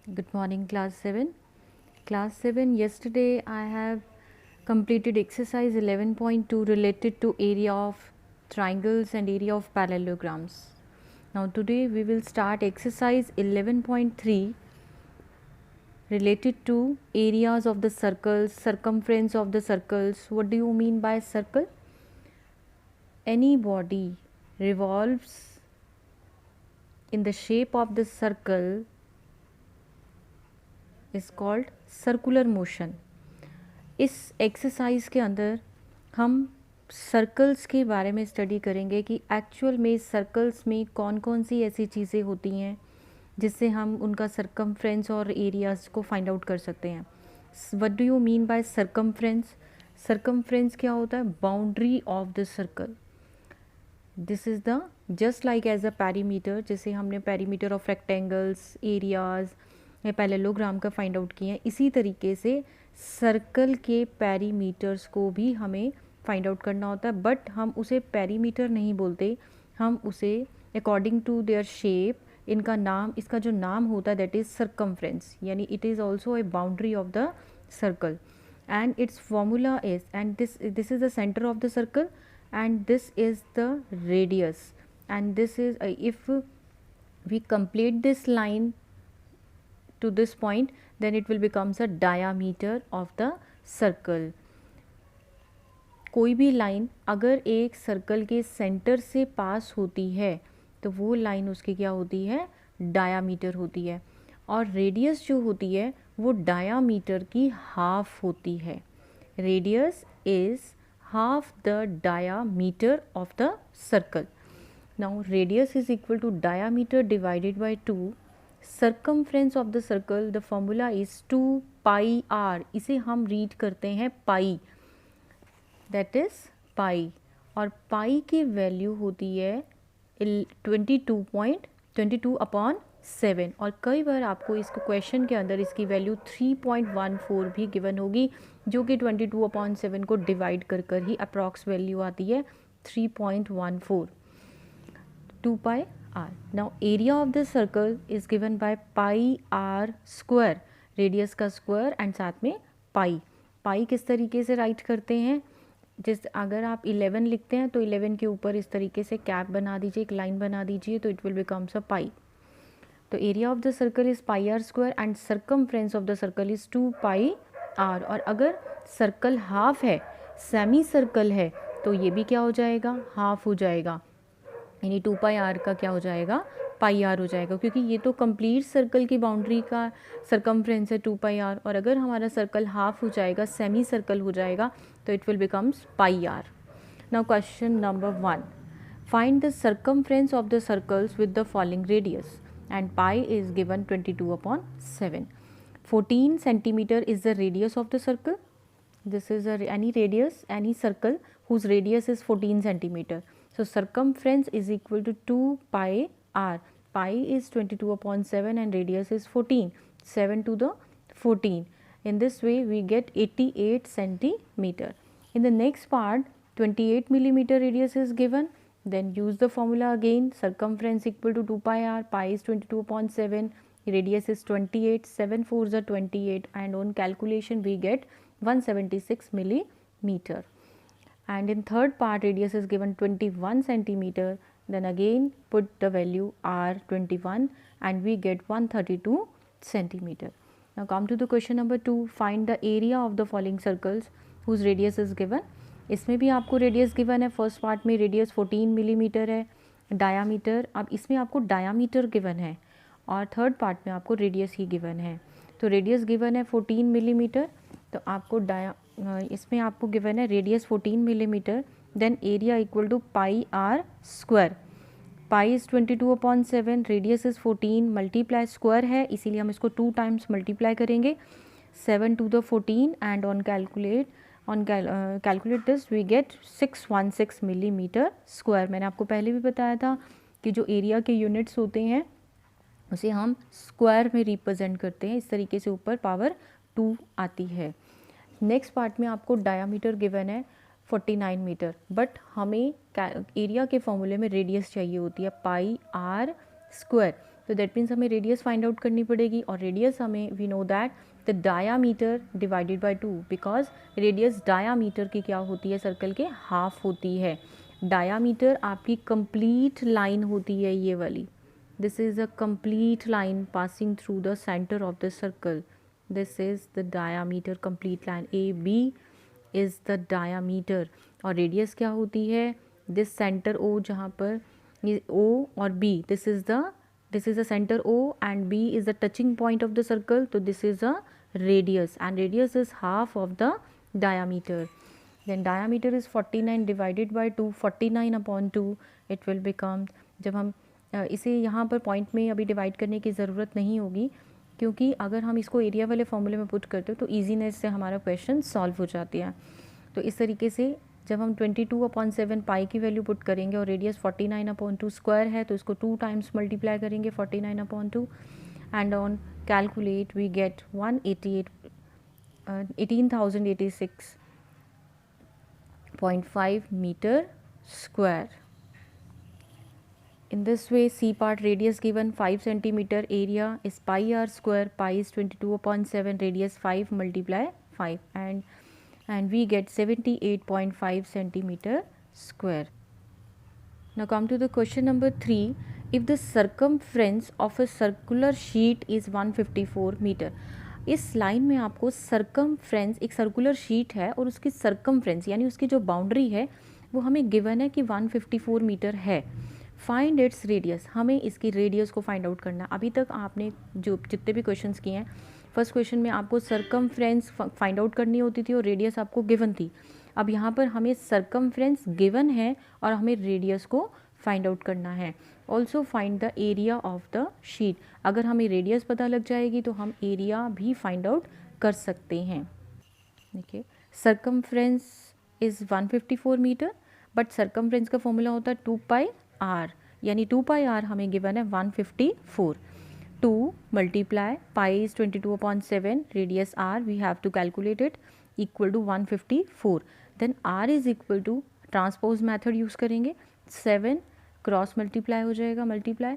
Good morning, class 7. Class 7, yesterday I have completed exercise 11.2 related to area of triangles and area of parallelograms. Now, today we will start exercise 11.3 related to areas of the circles, circumference of the circles. What do you mean by circle? Any body revolves in the shape of the circle is called circular motion. इस exercise के अंदर हम circles के बारे में study करेंगे कि actual में सर्कल्स में कौन कौन सी ऐसी चीज़ें होती हैं जिससे हम उनका सरकमफ्रेंस और एरियाज़ को फाइंड आउट कर सकते हैं. What do you mean by circumference? Circumference क्या होता है? Boundary of the circle. This is the just like as a perimeter, जैसे हमने पैरीमीटर ऑफ रेक्टेंगल्स, एरियाज़ या पैरेललोग्राम का फाइंड आउट किए हैं, इसी तरीके से सर्कल के पैरीमीटर्स को भी हमें फाइंड आउट करना होता है. बट हम उसे पैरीमीटर नहीं बोलते, हम उसे अकॉर्डिंग टू देयर शेप, इनका नाम, इसका जो नाम होता है दैट इज़ सर्कमफ्रेंस, यानी it is also a boundary of the circle. And it's formula is, and this is the centre of the circle and this is the radius, and this is if we complete this line to this point, then it will becomes a diameter of the circle. कोई भी line अगर एक circle के centre से पास होती है तो वो लाइन उसकी क्या होती है? डायामीटर होती है. और रेडियस जो होती है वो डायामीटर की हाफ होती है. Radius is half the diameter of the circle. Now radius is equal to diameter divided by 2. Circumference of the circle, the formula is 2 pi r. इसे हम रीड करते हैं पाई, that is pi. और पाई की value होती है 22.22/7. और कई बार आपको इसको क्वेश्चन के अंदर इसकी वैल्यू 3.14 भी गिवन होगी, जो कि 22/7 को डिवाइड कर कर ही अप्रॉक्स वैल्यू आती है 3.14. 2 pi r. Now area of the circle is given by pi r square, radius का स्क्वायर एंड साथ में पाई. पाई किस तरीके से राइट करते हैं? जिस अगर आप 11 लिखते हैं तो 11 के ऊपर इस तरीके से कैप बना दीजिए, एक लाइन बना दीजिए, तो it will becomes a pi. तो area of the circle is pi r square and circumference of the circle is 2 pi r. और अगर सर्कल हाफ है, सेमी सर्कल है, तो ये भी क्या हो जाएगा? हाफ हो जाएगा, यानी 2 पाई आर का क्या हो जाएगा? पाई आर हो जाएगा, क्योंकि ये तो कंप्लीट सर्कल की बाउंड्री का सरकमफ्रेंस है 2 पाई आर. और अगर हमारा सर्कल हाफ हो जाएगा, सेमी सर्कल हो जाएगा, तो it will becomes pi r. Now question number 1, find the circumference of the circles with the following radius, and pi is given 22/7. 14 centimeter is the radius of the circle. This is any radius, any circle whose radius is 14 centimeter. So circumference is equal to 2 pi r. Pi is 22/7 and radius is 14. 7 to the 14. In this way we get 88 centimeter. In the next part, 28 millimeter radius is given. Then use the formula again. Circumference equal to 2 pi r. Pi is 22/7. Radius is 28. 7 4s are 28, and on calculation we get 176 millimeter. And in third part, radius is given 21 centimeter. Then again put the value r 21 and we get 132 centimeter. Now come to the question number 2. Find the area of the following circles whose radius is given. इसमें भी आपको radius given है. First part में radius 14 millimetre है, diameter, अब इसमें आपको diameter given है, और थर्ड पार्ट में आपको रेडियस ही गिवन है. तो रेडियस गिवन है 14 मिलीमीटर, तो आपको इसमें आपको गिवन है radius 14 millimetre. Then area equal to pi r square. Pi is 22/7, radius is 14, multiply square है इसीलिए हम इसको 2 टाइम्स मल्टीप्लाई करेंगे. 7 to the 14 and on calculate this we get 616 millimetre square. मैंने आपको पहले भी बताया था कि जो एरिया के यूनिट्स होते हैं उसे हम स्क्वायर में रिप्रेजेंट करते हैं. इस तरीके से ऊपर पावर 2 आती है. नेक्स्ट पार्ट में आपको डायामीटर गिवन है 49 मीटर, बट हमें एरिया के फॉर्मूले में रेडियस चाहिए होती है पाई आर स्क्वायर. तो दैट मीन्स हमें रेडियस फाइंड आउट करनी पड़ेगी, और रेडियस हमें we know that the diameter divided by 2, because radius diameter की क्या होती है, सर्कल के हाफ होती है। डायामीटर आपकी कंप्लीट लाइन होती है ये वाली, this is a complete line passing through the centre of the circle, this is the diameter complete line, A B is the diameter. और रेडियस क्या होती है, दिस सेंटर ओ, जहाँ पर ये ओ और B, this is the centre O and B is the touching point of the circle, तो this is a radius and radius is half of the diameter. Then diameter is 49 divided by 2, 49 upon 2 it will become, जब हम इसे यहाँ पर point में अभी divide करने की ज़रूरत नहीं होगी, क्योंकि अगर हम इसको एरिया वाले फॉर्मूले में पुट करते हो तो ईजीनेस से हमारा क्वेश्चन सॉल्व हो जाती है। तो इस तरीके से जब हम 22/7 पाई की वैल्यू पुट करेंगे और रेडियस 49/2 स्क्वायर है, तो इसको 2 टाइम्स मल्टीप्लाई करेंगे 49/2 and on calculate we get 18,086.5 meter square. In this way, C part radius given 5 centimeter, area is pi r square, pi is 22/7, radius 5 multiply 5, and we get 78.5 centimeter square. Now come to the question number 3. If the circumference of a circular sheet is 154 metre, इस line में आपको circumference, एक circular sheet है और उसकी circumference यानी उसकी जो बाउंड्री है वो हमें गिवन है कि 154 मीटर है। फाइंड इट्स रेडियस, हमें इसकी रेडियस को फाइंड आउट करना। अभी तक आपने जो जितने भी क्वेश्चंस किए हैं, फर्स्ट क्वेश्चन में आपको सर्कमफ्रेंस फाइंड आउट करनी होती थी और रेडियस आपको गिवन थी। अब यहाँ पर हमें सर्कमफ्रेंस गिवन है और हमें रेडियस को फाइंड आउट करना है। Also find the area of the sheet, अगर हमें रेडियस पता लग जाएगी तो हम एरिया भी फाइंड आउट कर सकते हैं। देखिए, circumference is 154 metre, but circumference का फॉर्मूला होता है 2 पाई आर, यानी 2 पाई आर हमें गिवन है 154। 2 multiply pi is 22/7, radius r we have to calculate it, equal to 154। Then r is equal to, transpose method use करेंगे, 7 cross multiply हो जाएगा, multiply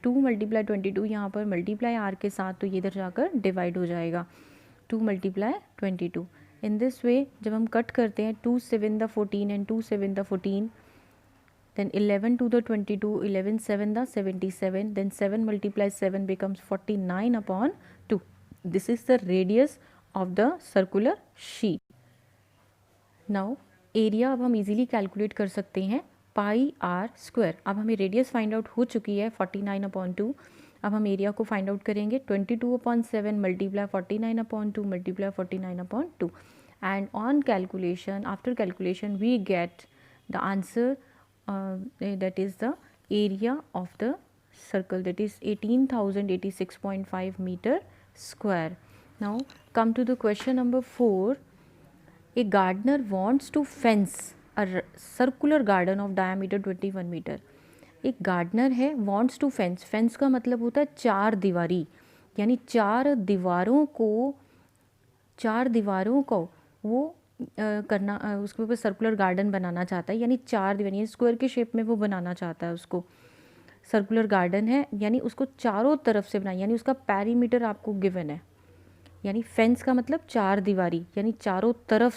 2 multiply 22, यहाँ पर मल्टीप्लाई आर के साथ, तो ये इधर जाकर डिवाइड हो जाएगा, 2 मल्टीप्लाई 22। इन दिस वे जब हम कट करते हैं, 2 7 the 14 and 2 7 the 14, then 11 to the 22, 11 7 the 77, then 7 multiply 7 becomes 49/2. This is the radius of the circular sheet. Now area अब हम easily calculate कर सकते हैं, पाई आर स्क्वायर। अब हमें रेडियस फाइंड आउट हो चुकी है 49/2, अब हम एरिया को फाइंड आउट करेंगे 22/7 multiply 49/2 multiply 49/2, and on calculation, after calculation we get the answer, that is the area of the circle, that is 18,086.5 meter square. Now come to the question number 4. A gardener wants to fence a circular garden of diameter 21 meter. एक gardener है, wants to fence, fence का मतलब होता है चार दीवारी, यानी चार दीवारों को वो करना, उसके ऊपर सर्कुलर गार्डन बनाना चाहता है, यानी चार दीवार स्क्वायर के शेप में वो बनाना चाहता है उसको। सर्कुलर गार्डन है यानी उसको चारों तरफ से बनाए, यानी उसका पैरीमीटर आपको गिवन है, यानी फेंस का मतलब चार दीवारी, यानी चारों तरफ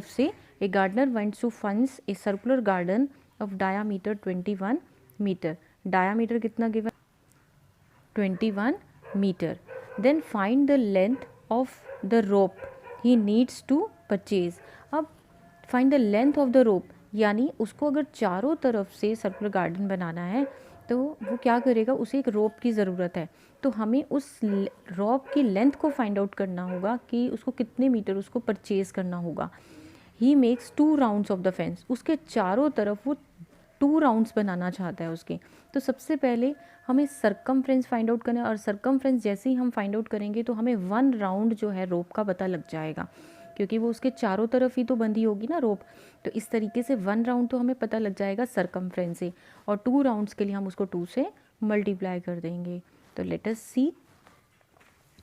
से a gardener wants to fence a circular garden of diameter 21 metre. Diameter कितना given? 21 metre. Then find the length of the rope he needs to purchase. अब find the length of the rope, यानी उसको अगर चारों तरफ से circular garden बनाना है तो वो क्या करेगा, उसे एक रोप की ज़रूरत है, तो हमें उस रोप की लेंथ को फाइंड आउट करना होगा कि उसको कितने मीटर उसको परचेज करना होगा। He makes 2 rounds of the fence, उसके चारों तरफ वो 2 राउंड्स बनाना चाहता है उसके। तो सबसे पहले हमें सर्कमफ्रेंस फाइंड आउट करना है, और सर्कमफ्रेंस जैसे ही हम फाइंड आउट करेंगे तो हमें 1 राउंड जो है रोप का पता लग जाएगा, क्योंकि वो उसके चारों तरफ ही तो बंधी होगी ना रोप। तो इस तरीके से 1 राउंड तो हमें पता लग जाएगा सर्कमफ्रेंस से, और 2 राउंड्स के लिए हम उसको 2 से मल्टीप्लाई कर देंगे। तो let us see,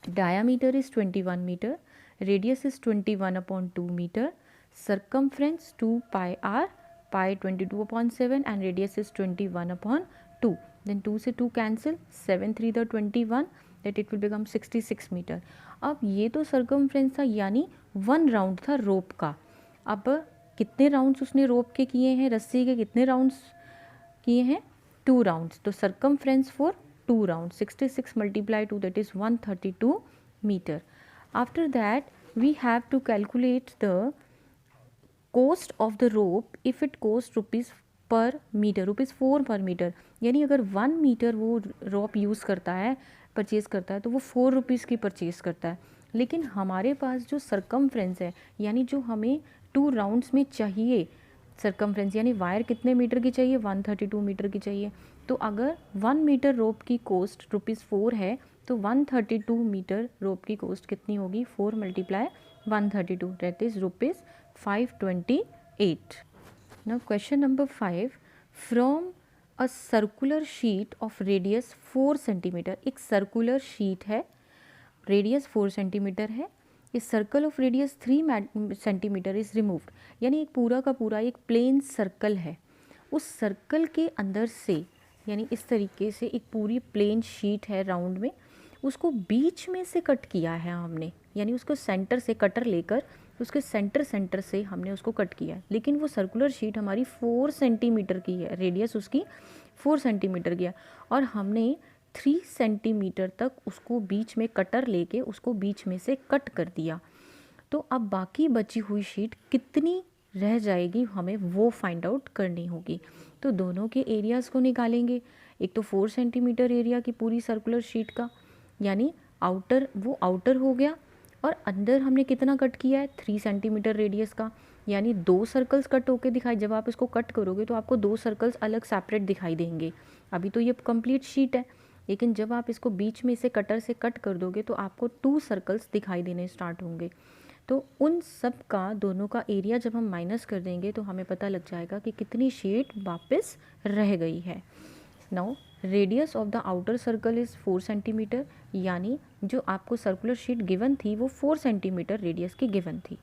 diameter is 21 metre, radius is 21/2 metre, circumference 2 pi r, pi 22/7 and radius is 21/2. Then 2 से 2 cancel, 7 3 the 21, that it will become 66 metre. अब ये तो सर्कमफ्रेंस था, यानी 1 राउंड था रोप का। अब कितने राउंड्स उसने रोप के किए हैं, रस्सी के कितने राउंड्स किए हैं, 2 राउंड्स। तो circumference for 2 round, 66 multiply 2, that is 132 metre. After that we have to calculate the cost of the rope if it cost rupees per metre, rupees 4 per metre. यानी अगर 1 मीटर वो रोप यूज़ करता है, purchase करता है, तो वो 4 रुपीज़ की परचेज़ करता है। लेकिन हमारे पास जो सर्कमफ्रेंस है, यानी जो हमें 2 राउंड्स में चाहिए सर्कमफ्रेंस, यानी वायर कितने मीटर की चाहिए, 132 मीटर की चाहिए। तो अगर 1 मीटर रोप की कॉस्ट ₹4 है, तो 132 मीटर रोप की कॉस्ट कितनी होगी, 4 multiply 132, that is ₹528। Now question number 5, from a circular sheet of radius 4 centimetre, एक सर्कुलर शीट है, रेडियस 4 सेंटीमीटर है, इस circle of radius 3 centimetre is removed, यानी एक पूरा का पूरा एक प्लेन सर्कल है, उस सर्कल के अंदर से, यानी इस तरीके से एक पूरी प्लेन शीट है राउंड में, उसको बीच में से कट किया है हमने, यानी उसको सेंटर से कटर लेकर उसके सेंटर से हमने उसको कट किया है। लेकिन वो सर्कुलर शीट हमारी 4 सेंटीमीटर की है, रेडियस उसकी 4 सेंटीमीटर की है, और हमने 3 सेंटीमीटर तक उसको बीच में कटर लेके उसको बीच में से कट कर दिया। तो अब बाकी बची हुई शीट कितनी रह जाएगी, हमें वो फाइंड आउट करनी होगी। तो दोनों के एरियाज़ को निकालेंगे। एक तो 4 सेंटीमीटर एरिया की पूरी सर्कुलर शीट का, यानी आउटर, वो आउटर हो गया, और अंदर हमने कितना कट किया है, 3 सेंटीमीटर रेडियस का, यानी 2 सर्कल्स कट होके दिखाई, जब आप इसको कट करोगे तो आपको 2 सर्कल्स अलग सेपरेट दिखाई देंगे। अभी तो ये कंप्लीट शीट है, लेकिन जब आप इसको बीच में से कटर से कट कर दोगे तो आपको 2 सर्कल्स दिखाई देने स्टार्ट होंगे। तो उन सब का, दोनों का एरिया जब हम माइनस कर देंगे तो हमें पता लग जाएगा कि कितनी शीट वापस रह गई है। Now radius of the outer circle is 4 centimetre, यानी जो आपको सर्कुलर शीट गिवन थी वो 4 सेंटीमीटर रेडियस की गिवन थी,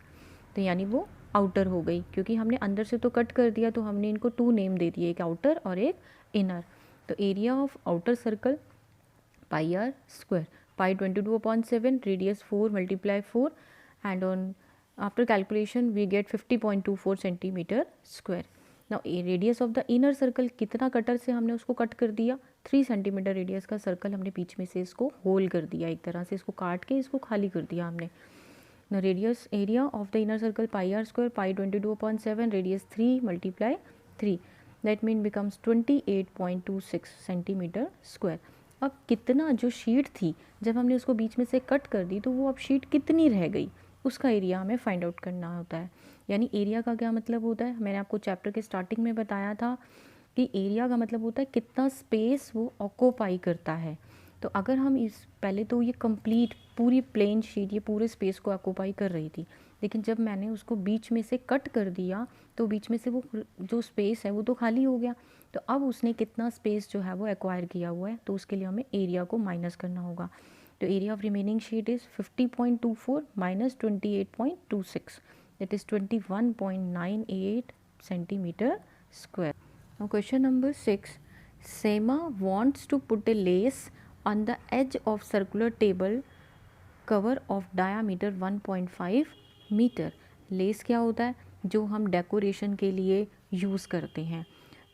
तो यानी वो आउटर हो गई, क्योंकि हमने अंदर से तो कट कर दिया, तो हमने इनको 2 नेम दे दिए, एक आउटर और एक इनर। तो area of outer circle pi r square, pi 22/7, radius 4 multiply 4, and on after calculation we get 50.24 centimetre square. Now radius of the inner circle, कितना कटर से हमने उसको कट कर दिया, 3 सेंटीमीटर रेडियस का सर्कल हमने बीच में से इसको होल कर दिया, एक तरह से इसको काट के इसको खाली कर दिया हमने। The radius area of the inner circle pi r square, pi 22/7, radius 3 multiply 3, that mean becomes 28.26 centimetre square. अब कितना जो शीट थी, जब हमने उसको बीच में से कट कर दी, तो वो अब शीट कितनी रह गई, उसका एरिया हमें फाइंड आउट करना होता है। यानी एरिया का क्या मतलब होता है, मैंने आपको चैप्टर के स्टार्टिंग में बताया था कि एरिया का मतलब होता है कितना स्पेस वो ऑक्यूपाई करता है। तो अगर हम इस, पहले तो ये कंप्लीट पूरी प्लेन शीट ये पूरे स्पेस को ऑक्यूपाई कर रही थी, लेकिन जब मैंने उसको बीच में से कट कर दिया तो बीच में से वो जो स्पेस है वो तो खाली हो गया। तो अब उसने कितना स्पेस जो है वो एक्वायर किया हुआ है, तो उसके लिए हमें एरिया को माइनस करना होगा। तो area of remaining sheet is 50.24 minus 28.26, that is 21.98 centimeter square. Now question number 6, Sema wants to put a lace on the edge of circular table cover of diameter 1.5 metre. Lace क्या होता है, जो हम decoration के लिए use करते हैं।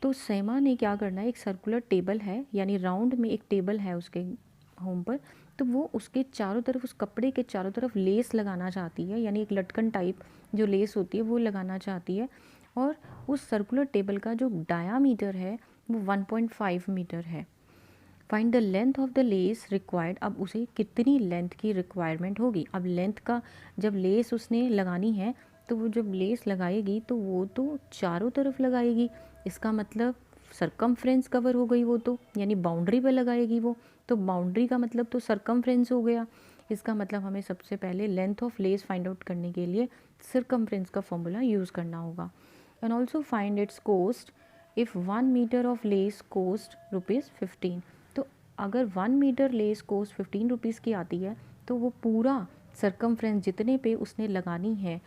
तो सेमा ने क्या करना है, एक सर्कुलर टेबल है, यानी राउंड में एक टेबल है उसके होम पर, तो वो उसके चारों तरफ, उस कपड़े के चारों तरफ लेस लगाना चाहती है, यानी एक लटकन टाइप जो लेस होती है वो लगाना चाहती है। और उस सर्कुलर टेबल का जो डायामीटर है वो 1.5 मीटर है। Find the length of the less required, अब उसे कितनी लेंथ की रिक्वायरमेंट होगी। अब लेंथ का, जब लेस उसने लगानी है तो वो जब लेस लगाएगी तो वो तो चारों तरफ लगाएगी, इसका मतलब सरकमफ्रेंस कवर हो गई वो तो, यानी बाउंड्री पे लगाएगी वो, तो बाउंड्री का मतलब तो सरकमफ्रेंस हो गया। इसका मतलब हमें सबसे पहले length of lace find out करने के लिए सरकमफ्रेंस का फॉर्मूला यूज़ करना होगा। And also find its cost if 1 metre of lace cost ₹15। तो अगर 1 मीटर लेस कोस्ट 15 रुपीज़ की आती है, तो वो पूरा सरकमफ्रेंस जितने पे उसने लगानी है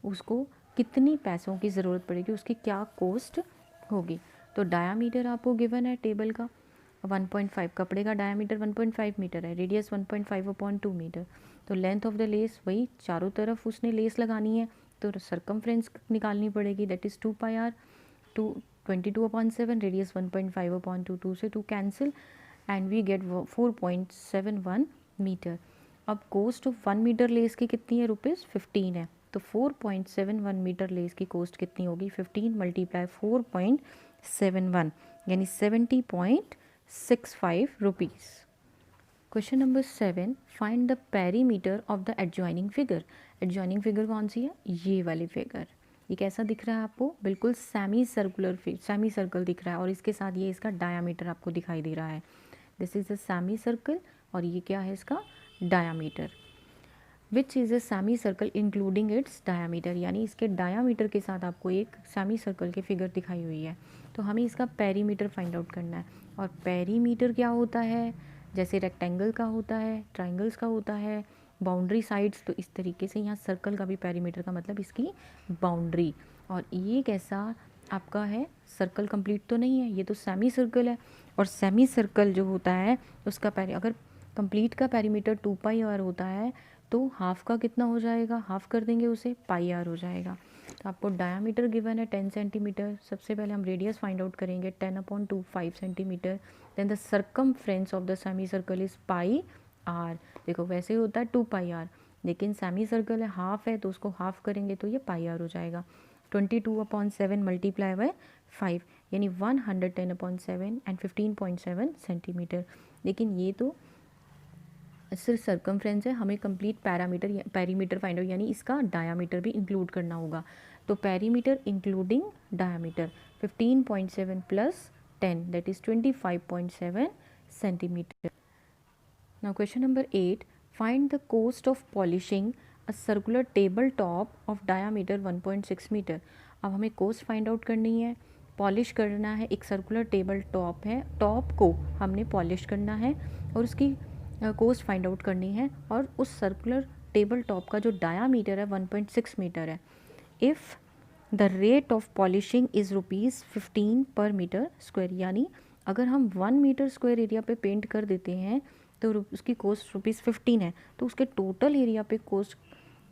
उसको कितनी पैसों की ज़रूरत पड़ेगी, उसकी क्या कॉस्ट होगी। तो डायामीटर आपको गिवन है टेबल का, 1.5 कपड़े का डायमीटर 1.5 मीटर है, रेडियस 1.5/2 मीटर। तो लेंथ ऑफ द लेस वही चारों तरफ उसने लेस लगानी है, तो सरकमफ्रेंस निकालनी पड़ेगी, दैट इज़ 2πr। 22/7, रेडियस 1.5/2, 2 से 2 cancel and we get 4.71 metre. अब कोस्ट ऑफ 1 मीटर लेस की कितनी है, ₹15 है, तो 4.71 मीटर लेस की कॉस्ट कितनी होगी, 15 × 4.71 यानी 70.65 rupees. Question number 7, find the perimeter of the adjoining figure. Adjoining figure कौन सी है, ये वाली फिगर। ये कैसा दिख रहा है आपको, बिल्कुल सेमी सर्कल दिख रहा है, और इसके साथ ये इसका डायामीटर आपको दिखाई दे रहा है। This is a semi circle, और ये क्या है इसका diameter. Which is a semi circle including it's diameter, यानी इसके डायामीटर के साथ आपको एक सेमी सर्कल की फिगर दिखाई हुई है। तो हमें इसका पेरीमीटर फाइंड आउट करना है। और पेरीमीटर क्या होता है, जैसे रेक्टेंगल का होता है, ट्राइंगल्स का होता है, बाउंड्री साइड्स, तो इस तरीके से यहाँ सर्कल का भी पेरीमीटर का मतलब इसकी बाउंड्री। और ये कैसा आपका है, सर्कल कंप्लीट तो नहीं है, ये तो सेमी सर्कल है। और सेमी सर्कल जो होता है उसका अगर कंप्लीट का पेरीमीटर 2πr होता है, तो हाफ का कितना हो जाएगा, हाफ कर देंगे उसे, πr हो जाएगा। तो आपको डायामीटर गिवन है 10 सेंटीमीटर। सबसे पहले हम रेडियस फाइंड आउट करेंगे, 10/2 5 centimetre. Then the circumference of the semi circle is πr। देखो वैसे होता है 2πr, लेकिन सेमी सर्कल है, हाफ है, तो उसको हाफ करेंगे तो ये πr हो जाएगा। 22/7 × 5 यानी 110/7 एंड 15.7 सेंटीमीटर। लेकिन ये तो सिर्फ सर्कमफ्रेंस है, हमें कंप्लीट पेरीमीटर फाइंड आउट यानी इसका डायामीटर भी इंक्लूड करना होगा। तो perimeter including diameter 15.7 + 10 that is 25.7 centimetre. Now question number 8, find the cost of polishing a circular table top of diameter 1.6 metre. अब हमें कॉस्ट फाइंड आउट करनी है, पॉलिश करना है, एक सर्कुलर टेबल टॉप है, टॉप को हमने पॉलिश करना है और उसकी कॉस्ट फाइंड आउट करनी है। और उस सर्कुलर टेबल टॉप का जो डायामीटर है 1.6 मीटर है। If the rate of polishing is ₹15 पर मीटर स्क्वायर, यानी अगर हम 1 मीटर स्क्वायर एरिया पे पेंट कर देते हैं तो उसकी कॉस्ट ₹15 है। तो उसके टोटल एरिया पे कॉस्ट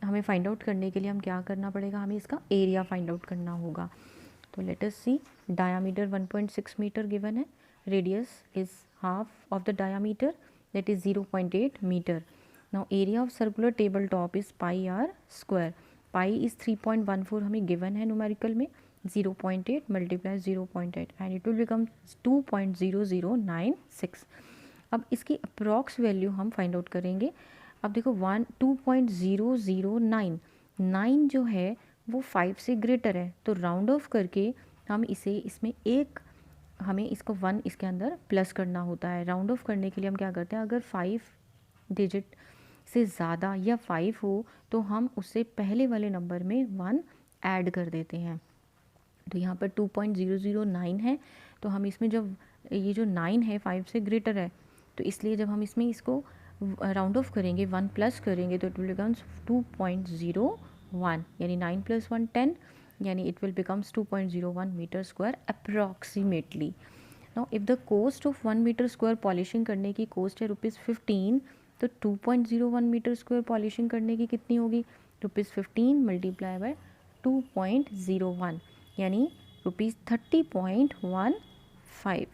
हमें फाइंड आउट करने के लिए हम क्या करना पड़ेगा, हमें इसका एरिया फाइंड आउट करना होगा। तो let us see, diameter 1.6 metre given है, radius is half of the diameter that is 0.8 meter. Now area of circular table top is πr square. Pi is 3.14 हमें given है numerical में, 0.8 × 0.8 and it will become 2.0096. अब इसकी approx value हम find out करेंगे। अब देखो 2.009 9 जो है वो 5 से ग्रेटर है, तो राउंड ऑफ करके हम इसे इसमें एक हमें इसको 1 इसके अंदर प्लस करना होता है। राउंड ऑफ करने के लिए हम क्या करते हैं, अगर 5 डिजिट से ज़्यादा या 5 हो तो हम उससे पहले वाले नंबर में 1 ऐड कर देते हैं। तो यहाँ पर 2.009 है, तो हम इसमें जब ये जो 9 है 5 से ग्रेटर है, तो इसलिए जब हम इसमें इसको राउंड ऑफ करेंगे 1 प्लस करेंगे तो इट विल बिकम्स 2.01 यानी 9 + 1 10 यानी it will becomes 2.01 meter square approximately. Now if the cost of 1 meter square polishing करने की कॉस्ट है ₹15, तो 2.01 मीटर स्क्वायर पॉलिशिंग करने की कितनी होगी, ₹15 × 2.01 यानी ₹30.15।